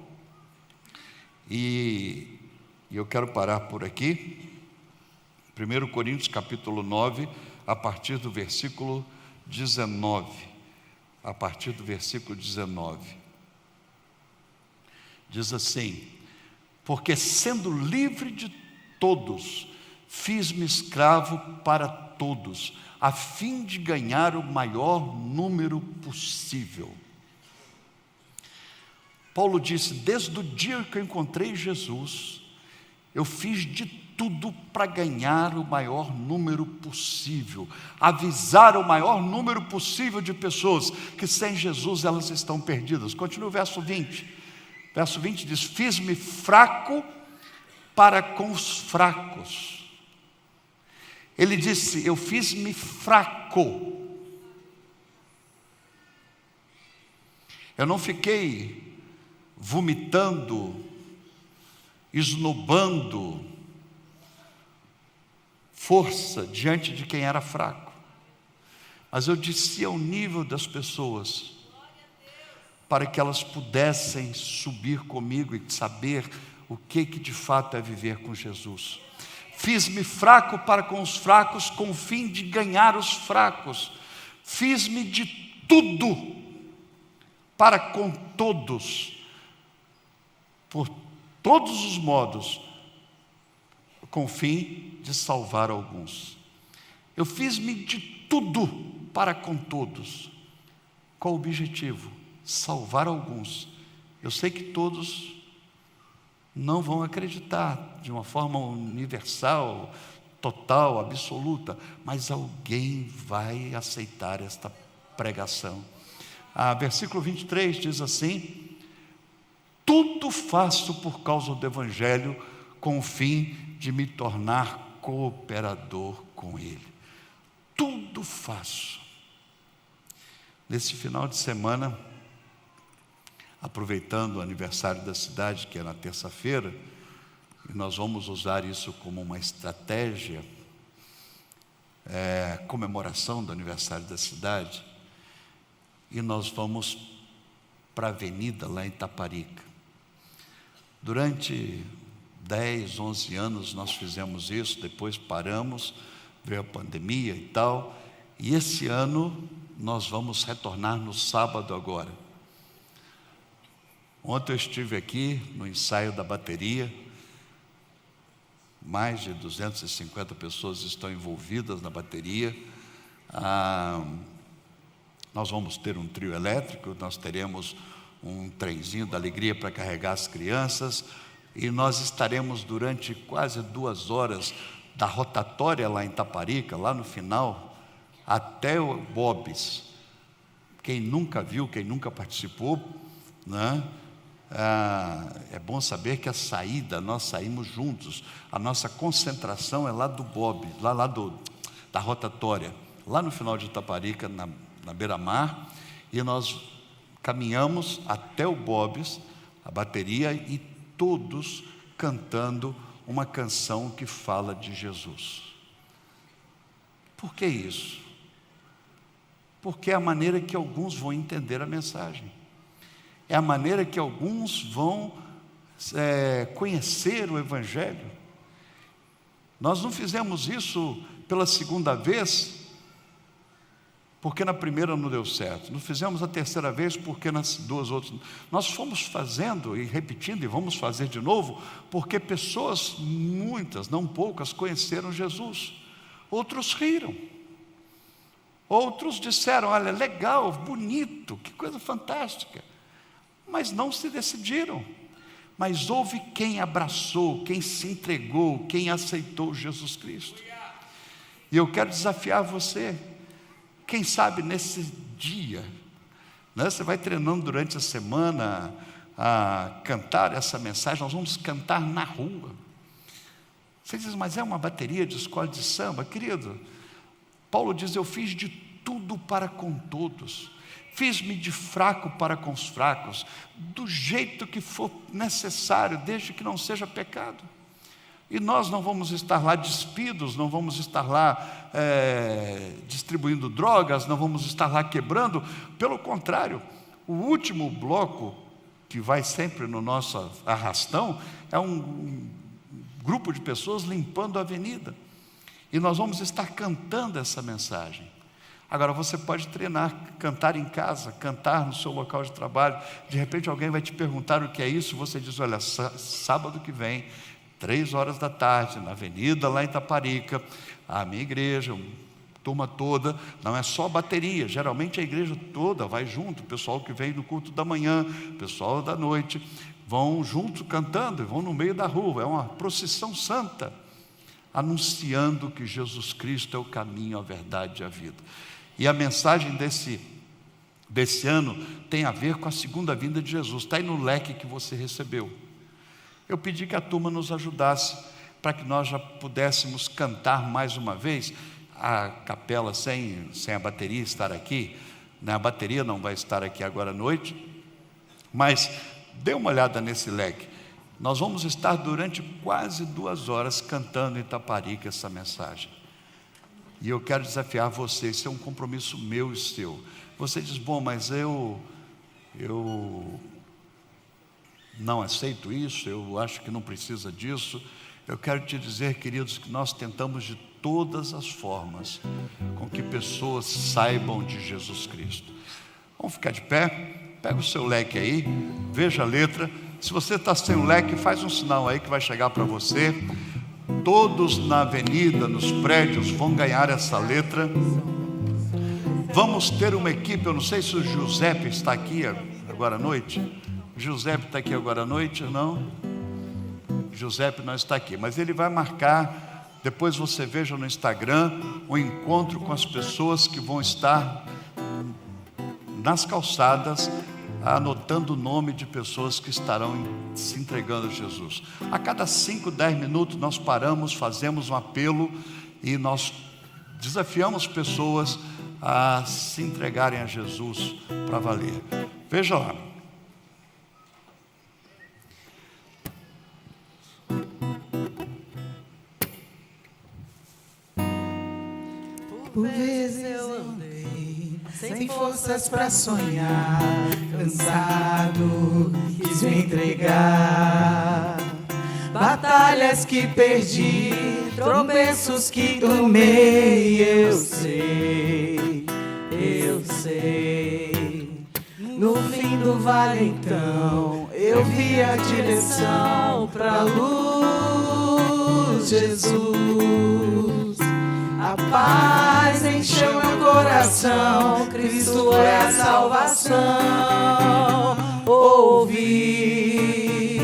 e eu quero parar por aqui. 1 Coríntios capítulo 9, a partir do versículo 19, diz assim: porque sendo livre de todos, fiz-me escravo para todos, a fim de ganhar o maior número possível. Paulo disse: desde o dia que eu encontrei Jesus, Eu fiz de tudo para ganhar o maior número possível, avisar o maior número possível de pessoas que sem Jesus elas estão perdidas. Continua o verso 20. Verso 20 diz: fiz-me fraco para com os fracos. Ele disse: eu fiz-me fraco. Eu não fiquei vomitando, esnobando força diante de quem era fraco, mas eu desci ao nível das pessoas, para que elas pudessem subir comigo e saber o que de fato é viver com Jesus. Fiz-me fraco para com os fracos, com o fim de ganhar os fracos. Fiz-me de tudo para com todos, por todos os modos, com o fim de salvar alguns. Eu fiz-me de tudo para com todos. Qual o objetivo? Salvar alguns. Eu sei que todos não vão acreditar de uma forma universal, total, absoluta, mas alguém vai aceitar esta pregação. Versículo 23 diz assim: tudo faço por causa do Evangelho, com o fim de me tornar cooperador com Ele. Tudo faço. Nesse final de semana, aproveitando o aniversário da cidade, que é na terça-feira, e nós vamos usar isso como uma estratégia, comemoração do aniversário da cidade, e nós vamos para a avenida lá em Itaparica. Durante 10, 11 anos nós fizemos isso, depois paramos, veio a pandemia e tal, e esse ano nós vamos retornar no sábado agora. Ontem eu estive aqui no ensaio da bateria, mais de 250 pessoas estão envolvidas na bateria. Nós vamos ter um trio elétrico, nós teremos um trenzinho da alegria para carregar as crianças, e nós estaremos durante quase 2 horas da rotatória lá em Itaparica, lá no final, até o Bob's. Quem nunca viu, quem nunca participou, né? É bom saber que a saída, nós saímos juntos, a nossa concentração é lá do Bob, da rotatória, lá no final de Itaparica, na beira-mar, e nós caminhamos até o Bob's, a bateria, e todos cantando uma canção que fala de Jesus. Por que isso? Porque é a maneira que alguns vão entender a mensagem. É a maneira que alguns vão conhecer o Evangelho. Nós não fizemos isso pela segunda vez, porque na primeira não deu certo. Não fizemos a terceira vez, porque nas 2 outras. Nós fomos fazendo e repetindo, e vamos fazer de novo, porque pessoas, muitas, não poucas, conheceram Jesus. Outros riram. Outros disseram: olha, legal, bonito, que coisa fantástica. Mas não se decidiram. Mas houve quem abraçou, quem se entregou, quem aceitou Jesus Cristo. E eu quero desafiar você. Quem sabe nesse dia, né, você vai treinando durante a semana a cantar essa mensagem. Nós vamos cantar na rua. Você diz: mas é uma bateria de escola de samba? Querido, Paulo diz: eu fiz de tudo para com todos. Fiz-me de fraco para com os fracos, do jeito que for necessário, desde que não seja pecado. E nós não vamos estar lá despidos, não vamos estar lá distribuindo drogas, não vamos estar lá quebrando. Pelo contrário, o último bloco, que vai sempre no nosso arrastão, é um grupo de pessoas limpando a avenida. E nós vamos estar cantando essa mensagem. Agora, você pode treinar, cantar em casa, cantar no seu local de trabalho. De repente alguém vai te perguntar o que é isso. Você diz: olha, sábado que vem, 3 horas da tarde, na avenida lá em Itaparica, a minha igreja, turma toda, não é só bateria, geralmente a igreja toda vai junto, o pessoal que vem no culto da manhã, o pessoal da noite, vão juntos cantando, vão no meio da rua, é uma procissão santa, anunciando que Jesus Cristo é o caminho, a verdade e a vida. E a mensagem desse ano tem a ver com a segunda vinda de Jesus, está aí no leque que você recebeu. Eu pedi que a turma nos ajudasse, para que nós já pudéssemos cantar mais uma vez, a capela sem a bateria estar aqui, né? A bateria não vai estar aqui agora à noite, mas dê uma olhada nesse leque. Nós vamos estar durante quase 2 horas cantando em Itaparica essa mensagem. E eu quero desafiar você, isso é um compromisso meu e seu. Você diz, bom, mas eu não aceito isso, eu acho que não precisa disso. Eu quero te dizer, queridos, que nós tentamos de todas as formas com que pessoas saibam de Jesus Cristo. Vamos ficar de pé? Pega o seu leque aí, veja a letra. Se você está sem o leque, faz um sinal aí que vai chegar para você. Todos na avenida, nos prédios, vão ganhar essa letra. Vamos ter uma equipe, eu não sei se o Giuseppe está aqui agora à noite. O Giuseppe está aqui agora à noite, não? O Giuseppe não está aqui, mas ele vai marcar, depois você veja no Instagram, um encontro com as pessoas que vão estar nas calçadas, anotando o nome de pessoas que estarão se entregando a Jesus. A cada 5, 10 minutos nós paramos, fazemos um apelo e nós desafiamos pessoas a se entregarem a Jesus para valer. Veja lá. Por vezes eu andei sem forças para sonhar, cansado, quis me entregar. Batalhas que perdi, tropeços que tomei, eu sei. No fim do vale então, eu vi a direção pra luz, Jesus. A paz encheu meu coração, Cristo é a salvação. Ouvi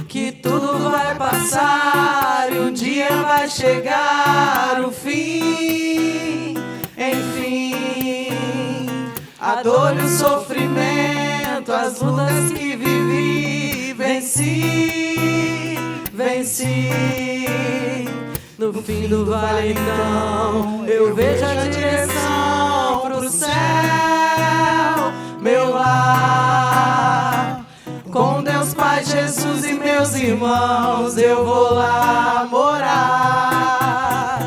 que tudo vai passar e um dia vai chegar o fim. Enfim, a dor e o sofrimento, as lutas que vivi, venci. No fim do vale então, eu vejo a direção pro céu, meu lar. Com Deus Pai, Jesus e meus irmãos, eu vou lá morar.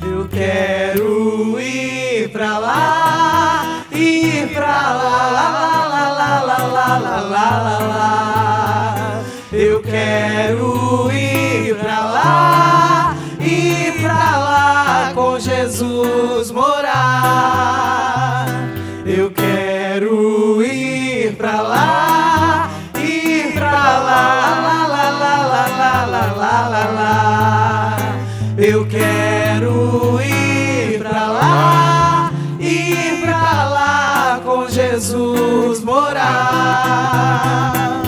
Eu quero ir pra lá, ir pra lá, lá. Eu quero ir pra lá, ir pra lá com Jesus morar. Eu quero ir pra lá, ir pra lá, lá. Eu quero ir pra lá, ir pra lá com Jesus morar.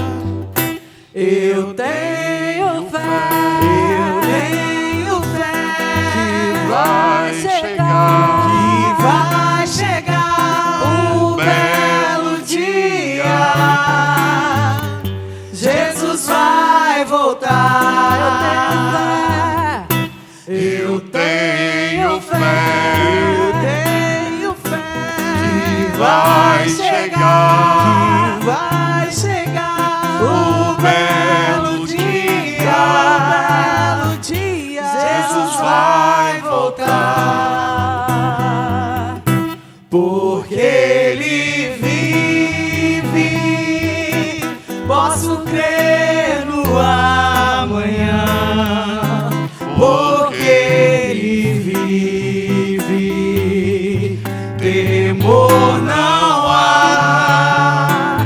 Eu tenho fé que vai chegar um belo dia. Jesus vai voltar. Eu tenho fé que vai chegar o belo dia. Jesus vai voltar, porque Ele vive. Posso crer no amanhã, porque Ele vive. Temor não há,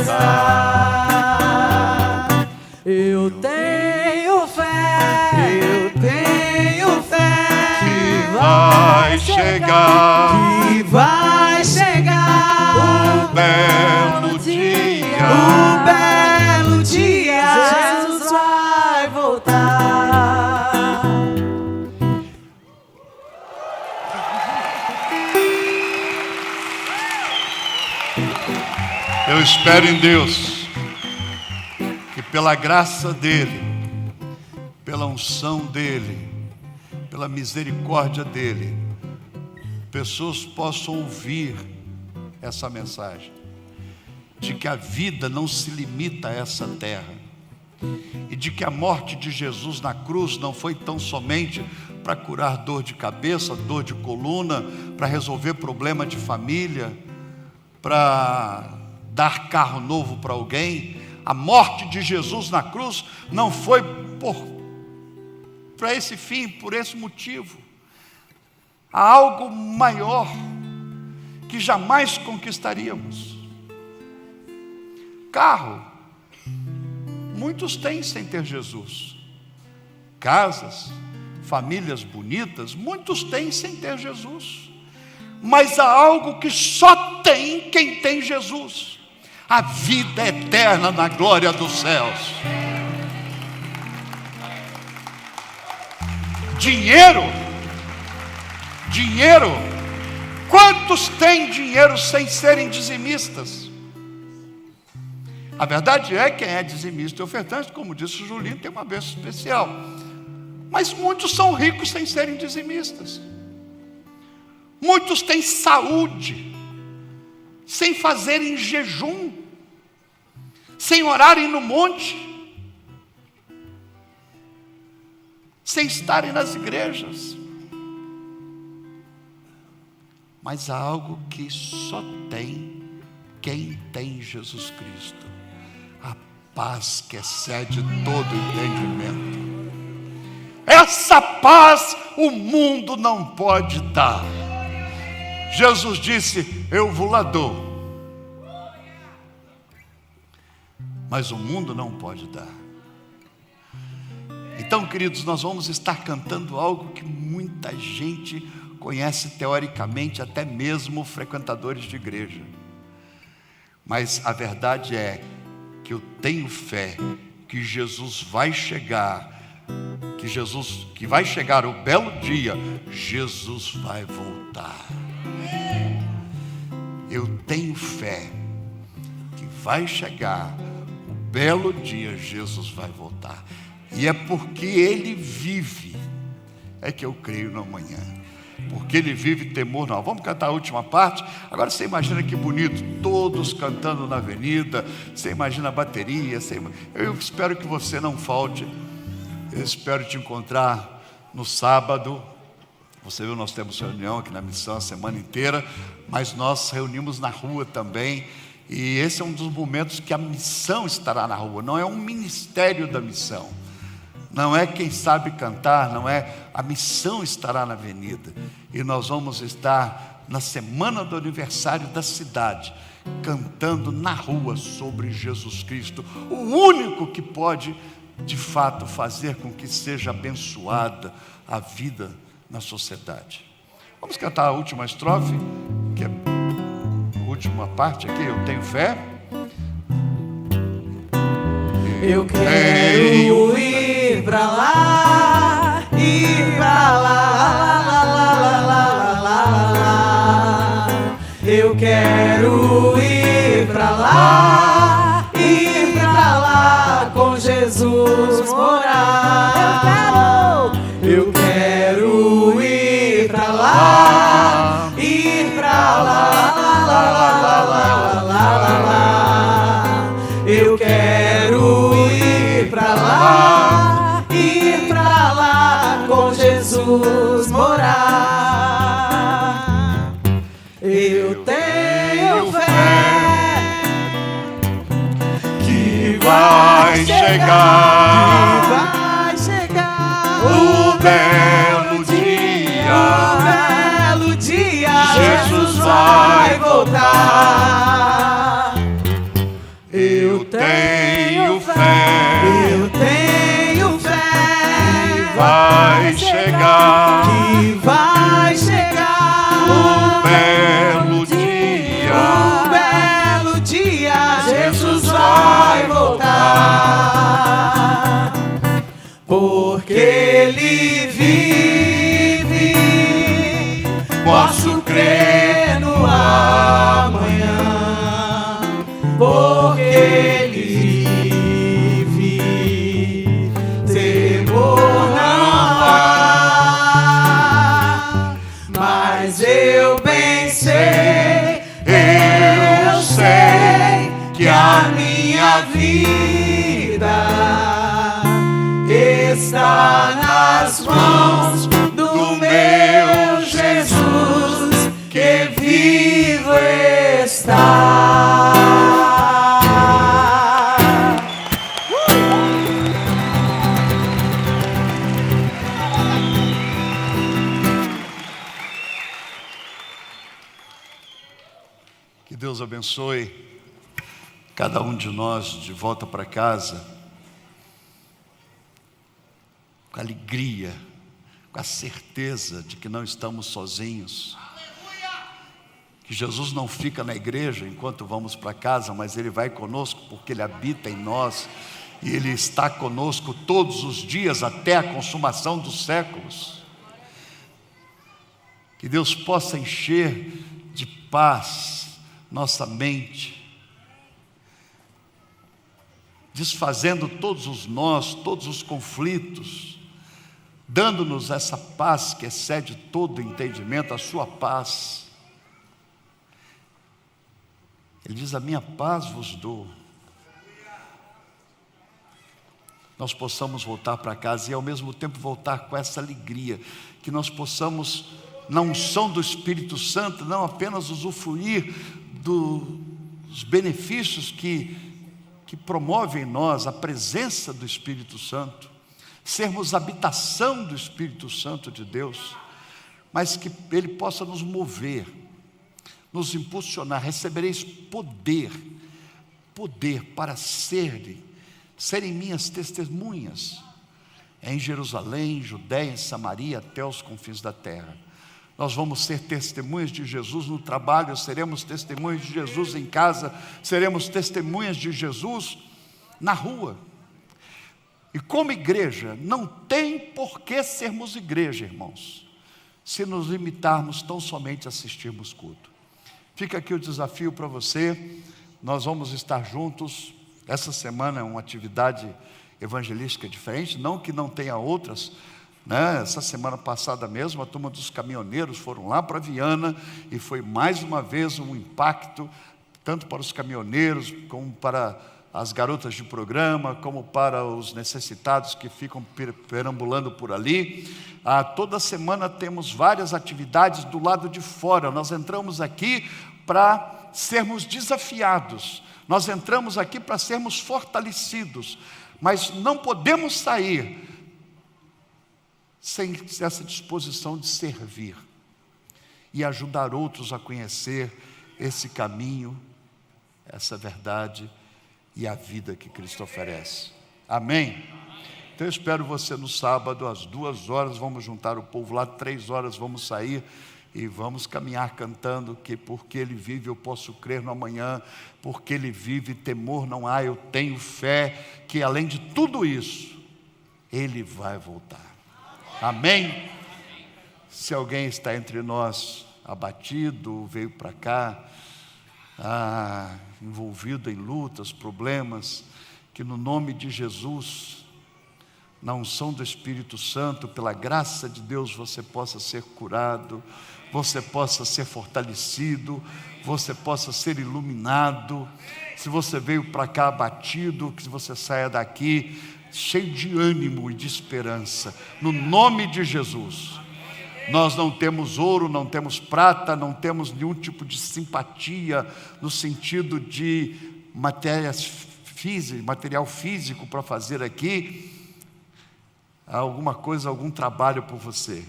manifestar. Eu tenho fé que vai chegar o belo dia. O belo dia, Jesus vai voltar. Eu espero em Deus que pela graça dele, pela unção dele, pela misericórdia dele, pessoas possam ouvir essa mensagem de que a vida não se limita a essa terra e de que a morte de Jesus na cruz não foi tão somente para curar dor de cabeça, dor de coluna, para resolver problema de família, para dar carro novo para alguém. A morte de Jesus na cruz não foi para esse fim, por esse motivo. Há algo maior que jamais conquistaríamos. Carro, muitos têm sem ter Jesus. Casas, famílias bonitas, muitos têm sem ter Jesus. Mas há algo que só tem quem tem Jesus: a vida eterna na glória dos céus. Dinheiro, quantos têm dinheiro sem serem dizimistas? A verdade é que quem é dizimista e ofertante, como disse o Julinho, tem uma bênção especial. Mas muitos são ricos sem serem dizimistas. Muitos têm saúde sem fazerem jejum, sem orarem no monte, sem estarem nas igrejas. Mas há algo que só tem quem tem Jesus Cristo: a paz que excede todo entendimento. Essa paz o mundo não pode dar. Jesus disse: eu vou lá dou, mas o mundo não pode dar. Então, queridos, nós vamos estar cantando algo que muita gente conhece teoricamente, até mesmo frequentadores de igreja. Mas a verdade é que eu tenho fé que Jesus vai chegar, que vai chegar o belo dia, Jesus vai voltar. Eu tenho fé que vai chegar o belo dia, Jesus vai voltar. E é porque Ele vive, é que eu creio no amanhã. Porque Ele vive, temor não. Vamos cantar a última parte? Agora você imagina que bonito, todos cantando na avenida. Você imagina a bateria. Eu espero que você não falte. Eu espero te encontrar no sábado. Você viu, nós temos reunião aqui na missão a semana inteira, mas nós reunimos na rua também. E esse é um dos momentos que a missão estará na rua. Não é um ministério da missão, não é quem sabe cantar, não é. A missão estará na avenida. E nós vamos estar na semana do aniversário da cidade, cantando na rua sobre Jesus Cristo, o único que pode de fato fazer com que seja abençoada a vida na sociedade. Vamos cantar a última estrofe, que é a última parte aqui. Eu tenho fé. Eu quero ir pra lá, ir pra lá. Eu quero ir pra lá, ir pra lá com Jesus morar. Eu quero ir pra lá, ir pra lá. Eu quero ir pra lá, ir pra lá com Jesus morar. Eu tenho fé Que vai chegar o belo dia, Jesus vai voltar. chegar, que vai chegar um belo dia, um belo dia, Jesus vai voltar, porque Ele vive, posso crer no amanhã, porque Ele vive, temor não há, mas eu bem sei, eu sei que a minha vida está nas mãos do meu Jesus, que vivo está. Que Deus abençoe cada um de nós de volta para casa, com alegria, com a certeza de que não estamos sozinhos. Que Jesus não fica na igreja enquanto vamos para casa, mas Ele vai conosco porque Ele habita em nós e Ele está conosco todos os dias até a consumação dos séculos. Que Deus possa encher de paz nossa mente, desfazendo todos os nós, todos os conflitos, dando-nos essa paz que excede todo entendimento, a sua paz. Ele diz: a minha paz vos dou. Nós possamos voltar para casa e ao mesmo tempo voltar com essa alegria, que nós possamos, na unção do Espírito Santo, não apenas usufruir dos benefícios que promove em nós a presença do Espírito Santo, sermos habitação do Espírito Santo de Deus, mas que Ele possa nos mover, nos impulsionar. Recebereis poder para serem minhas testemunhas em Jerusalém, Judeia, Samaria, até os confins da terra. Nós vamos ser testemunhas de Jesus no trabalho, seremos testemunhas de Jesus em casa, seremos testemunhas de Jesus na rua. E como igreja, não tem por que sermos igreja, irmãos, se nos limitarmos tão somente a assistirmos culto. Fica aqui o desafio para você. Nós vamos estar juntos. Essa semana é uma atividade evangelística diferente, não que não tenha outras, né? Essa semana passada mesmo, a turma dos caminhoneiros foram lá para Viana e foi mais uma vez um impacto, tanto para os caminhoneiros, como para as garotas de programa, como para os necessitados que ficam perambulando por ali. Toda semana temos várias atividades do lado de fora. Nós entramos aqui para sermos desafiados, nós entramos aqui para sermos fortalecidos, mas não podemos sair sem essa disposição de servir e ajudar outros a conhecer esse caminho, essa verdade e a vida que Cristo oferece. Amém? Então eu espero você no sábado às 2h, vamos juntar o povo lá, 3h vamos sair e vamos caminhar cantando que porque Ele vive eu posso crer no amanhã, porque Ele vive temor não há, eu tenho fé que além de tudo isso Ele vai voltar. Amém? Se alguém está entre nós abatido, veio para cá, envolvido em lutas, problemas, que no nome de Jesus, na unção do Espírito Santo, pela graça de Deus, você possa ser curado, você possa ser fortalecido, você possa ser iluminado. Se você veio para cá abatido, que você saia daqui cheio de ânimo e de esperança, no nome de Jesus. Nós não temos ouro, não temos prata, não temos nenhum tipo de simpatia no sentido de material físico para fazer aqui alguma coisa, algum trabalho por você,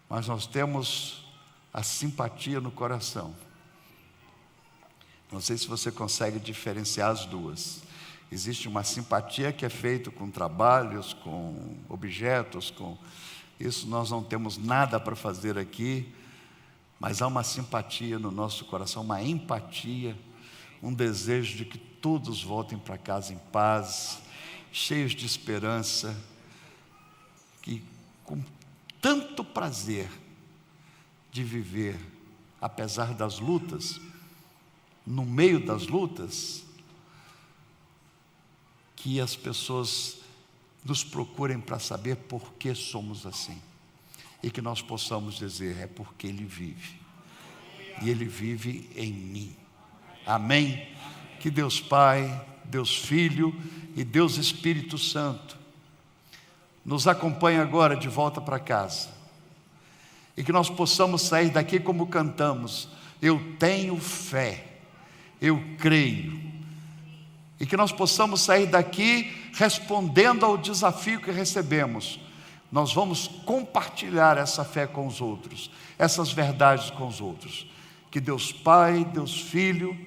mas nós temos a simpatia no coração. Não sei se você consegue diferenciar as duas. Existe uma simpatia que é feita com trabalhos, com objetos, com Isso nós não temos nada para fazer aqui, mas há uma simpatia no nosso coração, uma empatia, um desejo de que todos voltem para casa em paz, cheios de esperança, que com tanto prazer de viver, apesar das lutas, no meio das lutas, que as pessoas nos procurem para saber por que somos assim, e que nós possamos dizer: é porque Ele vive, e Ele vive em mim. Amém? Que Deus Pai, Deus Filho e Deus Espírito Santo nos acompanhe agora de volta para casa, e que nós possamos sair daqui como cantamos: eu tenho fé, eu creio, e que nós possamos sair daqui respondendo ao desafio que recebemos. Nós vamos compartilhar essa fé com os outros, essas verdades com os outros. Que Deus Pai, Deus Filho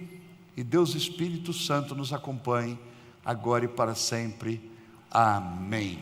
e Deus Espírito Santo nos acompanhe agora e para sempre. Amém.